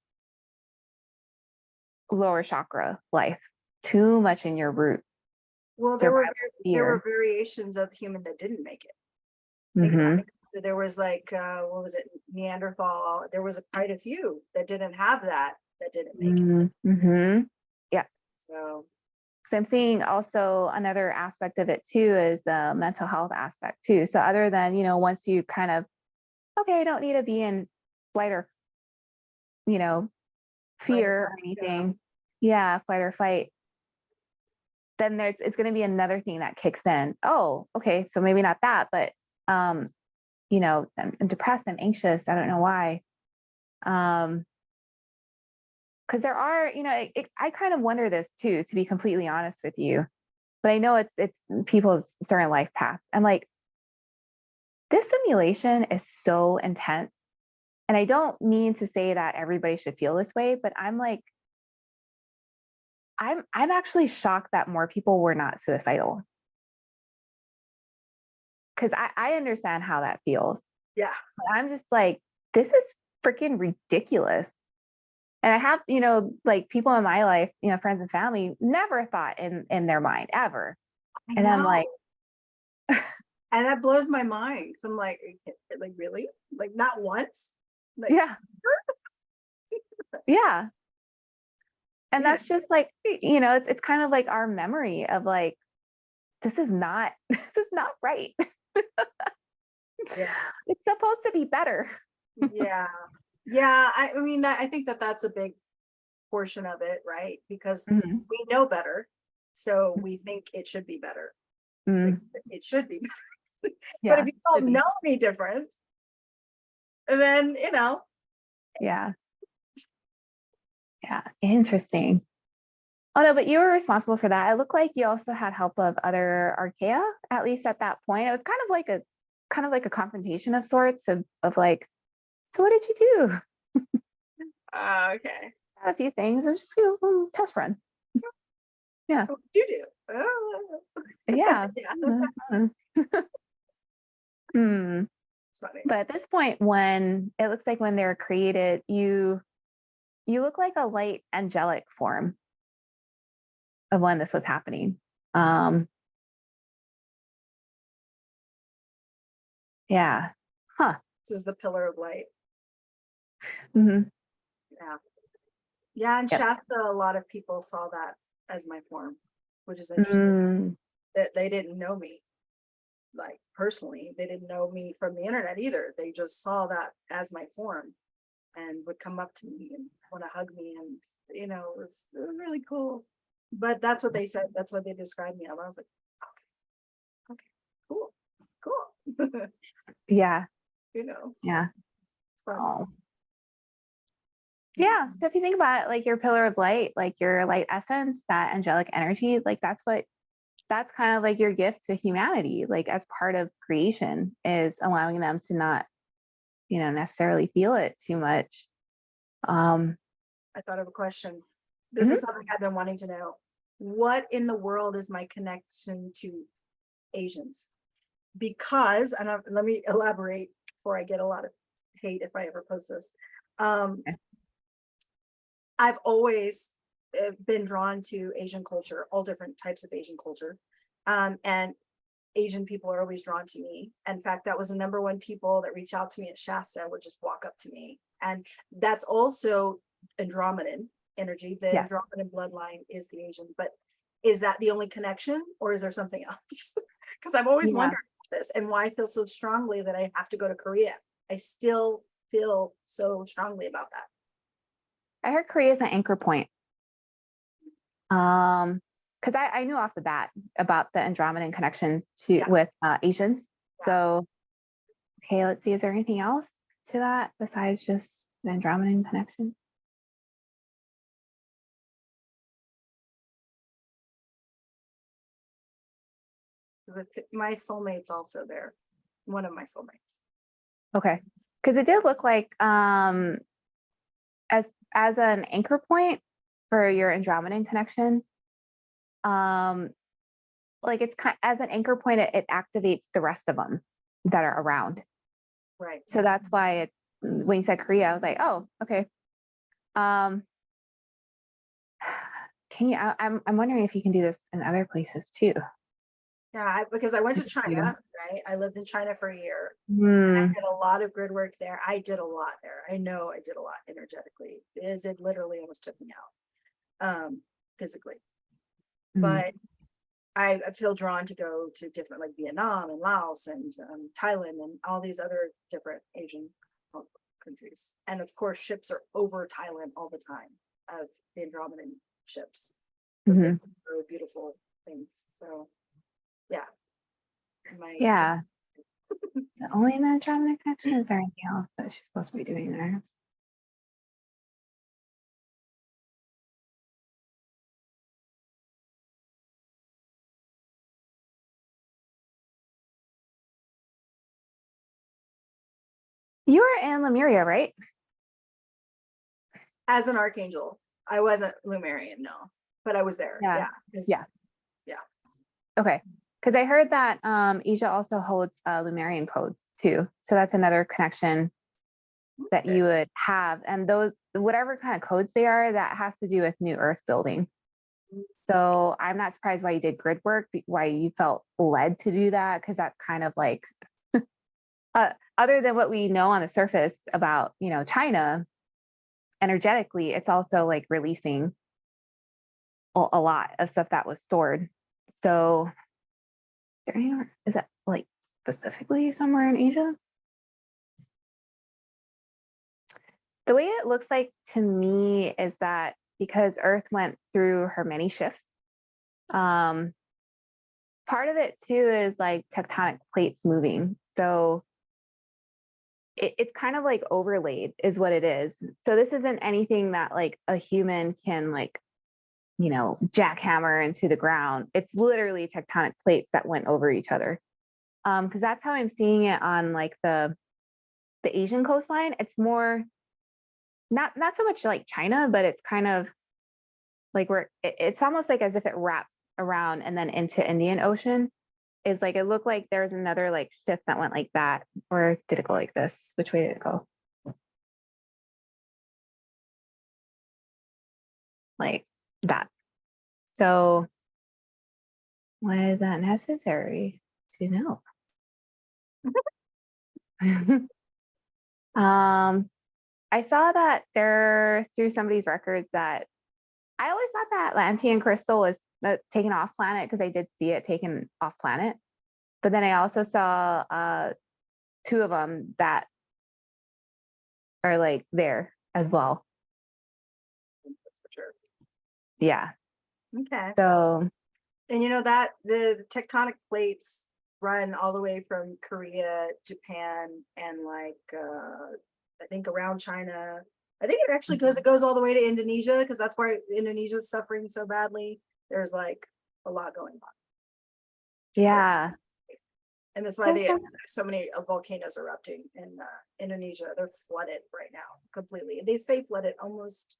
lower chakra life, too much in your root. Well, Survival there were fear. variations of human that didn't make it. Think about Mm-hmm. it. So there was like, what was it, Neanderthal? There was quite a few that didn't have that didn't make it. Mm-hmm. Yeah. So So I'm seeing also another aspect of it too is the mental health aspect too. So other than, once you kind of, okay, I don't need to be in flight or, you know, fight or fear or flight, yeah. anything. Yeah, flight or fight. Then it's going to be another thing that kicks in. Oh, okay. So maybe not that, but, I'm depressed, I'm anxious. I don't know why. Because there are, I kind of wonder this too, to be completely honest with you. But I know it's people's certain life paths. I'm like, this simulation is so intense. And I don't mean to say that everybody should feel this way, but I'm like, I'm actually shocked that more people were not suicidal. Because I understand how that feels. Yeah. But I'm just like, this is freaking ridiculous. And I have, like people in my life, friends and family, never thought in their mind ever. I And I'm like, know. And that blows my mind because I'm like really? Like not once? Like, yeah, yeah. And you know, that's just like, it's kind of like our memory of like, this is not, this is not right. yeah. It's supposed to be better. Yeah. Yeah. I mean, I think that's a big portion of it, right? Because Mhm. we know better. So we think it should be better. Like, Mm, it should be better. But if yeah, you should don't be. know any different, then, Yeah, yeah, interesting. Oh no, but you were responsible for that. It looked like you also had help of other archaea, at least at that point. It was kind of like a confrontation of sorts of like, so what did you do? okay. A few things. It was just test run. Yeah, What did you do? Oh. yeah. Yeah. Mhm. Hmm. It's funny. But at this point, when it looks like when they were created, you look like a light angelic form of when this was happening. Um, yeah. Huh. This is the pillar of light. Hmm. Yeah. Yeah. And Yep. Shasta, a lot of people saw that as my form, which is interesting. Mm, That they didn't know me, like personally. They didn't know me from the internet either. They just saw that as my form and would come up to me and want to hug me. And, it was really cool. But that's what they said. That's what they described me. I was like, okay, okay, cool, cool. yeah. you know, Yeah. it's fun. Oh. Yeah. So if you think about it, like your pillar of light, like your light essence, that angelic energy, like that's kind of like your gift to humanity, like as part of creation, is allowing them to not, necessarily feel it too much. Um, I thought of a question. This is mhm. something I've been wanting to know. What in the world is my connection to Asians? Because, and let me elaborate before I get a lot of hate if I ever post this. Um, Okay. I've always been drawn to Asian culture, all different types of Asian culture. And Asian people are always drawn to me. In fact, that was the number one people that reached out to me at Shasta would just walk up to me. And that's also Andromedan energy. The Yes. Andromedan bloodline is the Asian, but is that the only connection or is there something else? Because I've always Yeah. wondered this and why I feel so strongly that I have to go to Korea. I still feel so strongly about that. I heard Korea is an anchor point. Because I knew off the bat about the Andromedan connection Yeah. with Asians. Yeah. So, okay, let's see. Is there anything else? to that besides just the Andromedan connection? My soulmate's also there. One of my soulmates. Okay. Because it did look like as an anchor point for your Andromedan connection, like it's kind as an anchor point, it activates the rest of them that are around. Right. So that's why when you said Korea, I was like, oh, okay. Can you? I'm wondering if you can do this in other places too. Yeah, because I went to Yeah. China, right? I lived in China for a year. I Hmm. did a lot of grid work there. I did a lot there. I know I did a lot energetically. It literally almost took me out, physically. But I feel drawn to go to different, like Vietnam and Laos and Thailand and all these other different Asian countries. And of course, ships are over Thailand all the time of the Andromedan ships. Mm-hmm. Really beautiful things. So, yeah. Yeah. The only in the Andromedan connection, is there anything else that she's supposed to be doing there? You were in Lemuria, right? As an archangel, I wasn't Lumerian, no, but I was there. Yeah. Yeah. Okay. Because I heard that Asia also holds Lumerian codes too. So that's another connection that you would have. And those, whatever kind of codes they are, that has to do with New Earth building. So I'm not surprised why you did grid work, why you felt led to do that, because that's kind of like, other than what we know on the surface about, China, energetically, it's also like releasing a lot of stuff that was stored. So is that like specifically somewhere in Asia? The way it looks like to me is that because Earth went through her many shifts, part of it too is like tectonic plates moving. So it's kind of like overlaid is what it is. So this isn't anything that like a human can like, jackhammer into the ground. It's literally tectonic plates that went over each other. Because that's how I'm seeing it on like the Asian coastline. It's more not so much like China, but it's kind of like it's almost like as if it wraps around and then into Indian Ocean. Is like it looked like there was another like shift that went like that, or did it go like this? Which way did it go? Like that. So why is that necessary to know? I saw that there through somebody's records that I always thought that Atlantean crystal was taken off planet because I did see it taken off planet. But then I also saw two of them that are like there as well. That's for sure. Yeah. Okay. So, And that the tectonic plates run all the way from Korea, Japan, and like I think around China. I think it goes all the way to Indonesia, because that's why Indonesia is suffering so badly. There's like a lot going on. yeah. And that's why there's so many volcanoes erupting in Indonesia. They're flooded right now completely. They stay flooded almost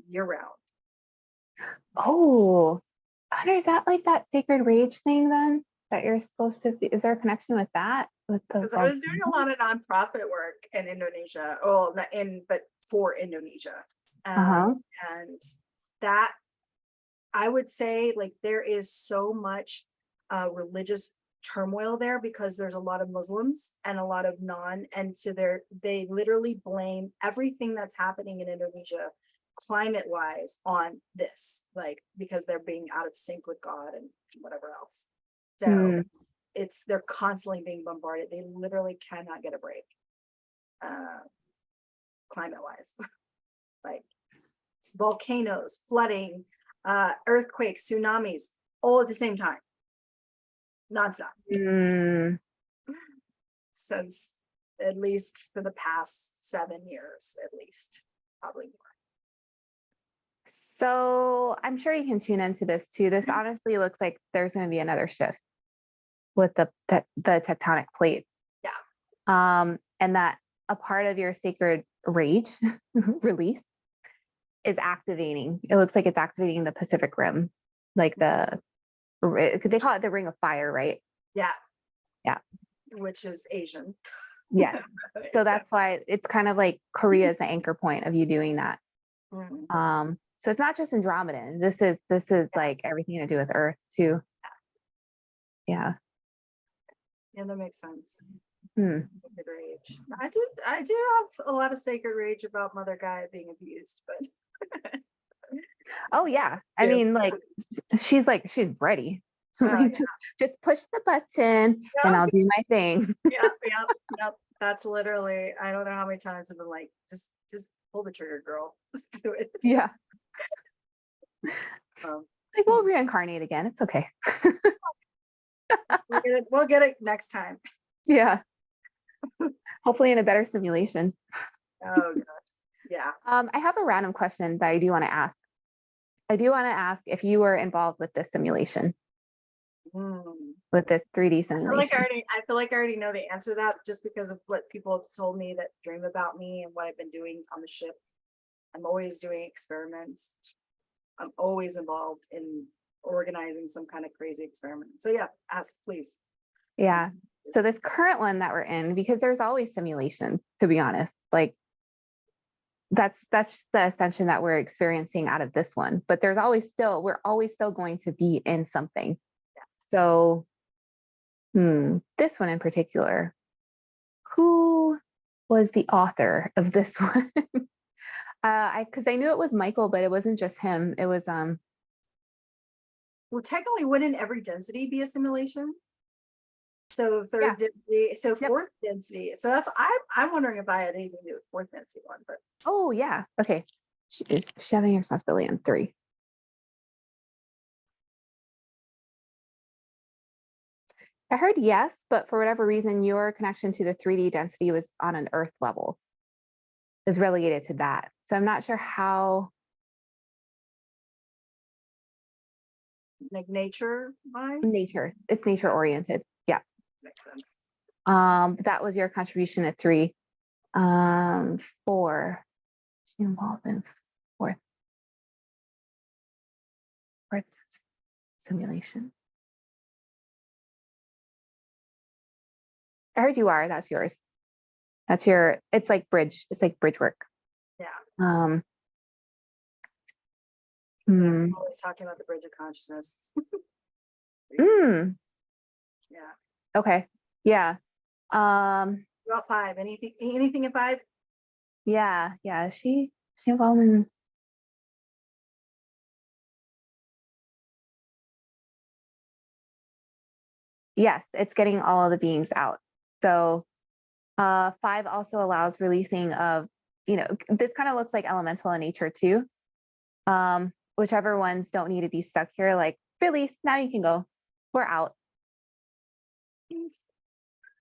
year round. Oh, Hunter, is that like that sacred rage thing then that you're supposed to be? Is there a connection with that? Because I was doing a lot of nonprofit work in Indonesia, but for Indonesia. And that, I would say, like, there is so much religious turmoil there because there's a lot of Muslims and a lot of and so they literally blame everything that's happening in Indonesia climate wise on this, like, because they're being out of sync with God and whatever else. So they're constantly being bombarded. They literally cannot get a break climate wise. Like volcanoes, flooding, earthquakes, tsunamis, all at the same time, nonstop. Since at least for the past 7 years, at least, probably more. So I'm sure you can tune into this too. This honestly looks like there's going to be another shift with the tectonic plates. Yeah. And that a part of your sacred rage release is activating. It looks like it's activating the Pacific Rim, like they call it the Ring of Fire, right? Yeah. Yeah. Which is Asian. Yes. So that's why it's kind of like Korea is the anchor point of you doing that. Mhm. So it's not just Andromedan. This is like everything to do with Earth too. Yeah. Yeah, that makes sense. Hmm. Sacred rage. I do have a lot of sacred rage about Mother Gaia being abused, but Oh yeah. I Yeah. mean, like she's ready. Oh, Like, yeah. just push the button and I'll do my thing. Yep. That's literally, I don't know how many times I've been like, just pull the trigger, girl. Just do it. Yeah. Um, Like we'll reincarnate again. It's okay. we'll get it next time. Yeah. Hopefully in a better simulation. Oh gosh. Yeah. I have a random question that I do want to ask. I do want to ask if you were involved with this simulation, with this 3D simulation. I feel like I already know the answer to that just because of what people have told me that dream about me and what I've been doing on the ship. I'm always doing experiments. I'm always involved in organizing some kind of crazy experiment. So yeah, ask please. Yeah. So this current one that we're in, because there's always simulations, to be honest, like that's the ascension that we're experiencing out of this one, but we're always still going to be in something. Yeah. So this one in particular, who was the author of this one? Because I knew it was Michael, but it wasn't just him. It was Well, technically, wouldn't every density be a simulation? So third density, so Yep. fourth density. So that's I'm wondering if I had anything to do with fourth density one, but Oh yeah. Okay. She's having your responsibility on 3. I heard yes, but for whatever reason, your connection to the 3D density was on an Earth level, is relegated to that. So I'm not sure how. like nature vibes. It's nature oriented. Yeah. Makes sense. That was your contribution at 3. 4. She involved in fourth simulation. I heard you are. That's yours. That's your. It's like bridge. It's like bridge work. Yeah. Hmm. I'm always talking about the bridge of consciousness. Yeah. Okay. Yeah. About 5. Anything at 5? Yeah. She involved in. Yes, it's getting all of the beings out. So 5 also allows releasing of, this kind of looks like elemental in nature too. Whichever ones don't need to be stuck here, like release, now you can go. We're out.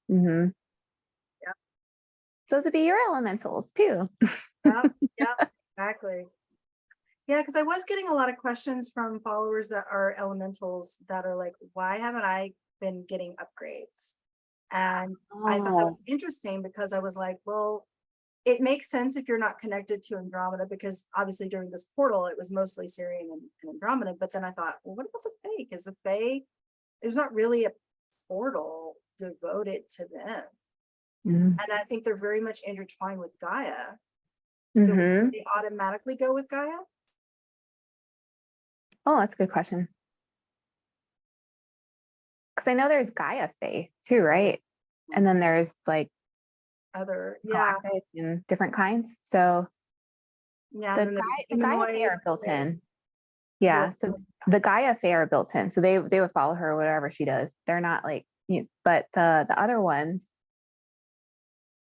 Mm-hmm. Yeah. Those would be your elementals too. Yeah, exactly. Yeah, because I was getting a lot of questions from followers that are elementals that are like, why haven't I been getting upgrades? And I thought that was interesting because I was like, well, it makes sense if you're not connected to Andromeda, because obviously during this portal, it was mostly Syrian and Andromeda. But then I thought, well, what about the Fae? Is the Fae, there's not really a portal devoted to them. And I think they're very much intertwined with Gaia. So would they automatically go with Gaia? Oh, that's a good question. Because I know there's Gaia Fae too, right? And then there's like Other, galactic and different kinds. So yeah, the Gaia Fae are built Fae. in. Yeah. So the Gaia Fae are built in. So they would follow her whatever she does. They're not like, but the other ones,